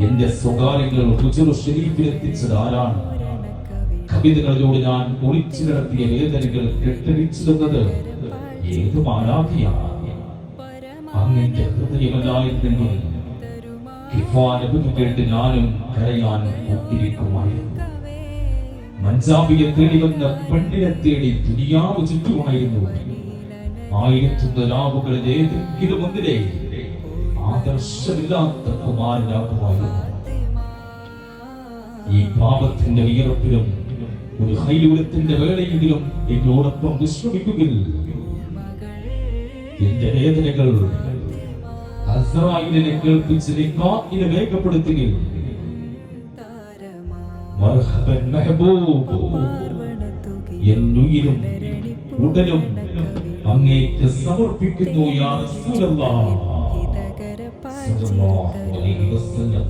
എന്റെ സ്വകാര്യങ്ങൾ ഹുജറ ഷരീഫിലെത്തിച്ചത് ആരാണ്? കവിതകളിലൂടെ ഞാൻ ഒളിച്ചു കിടത്തിയ വേദനകൾ കെട്ടടിച്ചിരുന്നത് ഏത് മാലാഖയാണ്? അങ്ങന്റെ ഹൃദയമല്ലായിരുന്നെങ്കിൽ കേട്ട് ഞാനും കരയാൻ കൂട്ടിരിക്കുമായിരുന്നു. മഞ്ചാബിയെ തേടി വന്ന പെണ്ണിനെ തേടി ദുനിയാവ് ചുറ്റുമായിരുന്നു. 1001 രാവുകളിൽ ഏതെങ്കിലും ഒന്നിനെ ആദർശമില്ലാത്ത കുമാരനാകുമായിരുന്നു. ഈ പാപത്തിന്റെ വിയർപ്പിലും ഒരു ഹൈലൂലത്തിന്റെ വേളയെങ്കിലും എന്നോടൊപ്പം വിശ്രമിക്കുകയിൽ എന്റെ വേദനകൾ അസ്രായിലിനെ കേൾപ്പിച്ച് നിക്കാഹിനെ വേഗപ്പെടുത്തുകയിൽ മർഹബൻ മെഹബൂബ് എന്നുയിരും ഉടലും അങ്ങേക്ക് സമർപ്പിക്കുന്നു യാ റസൂലല്ലാഹ് സ്വല്ലല്ലാഹു അലൈഹി വസല്ലം.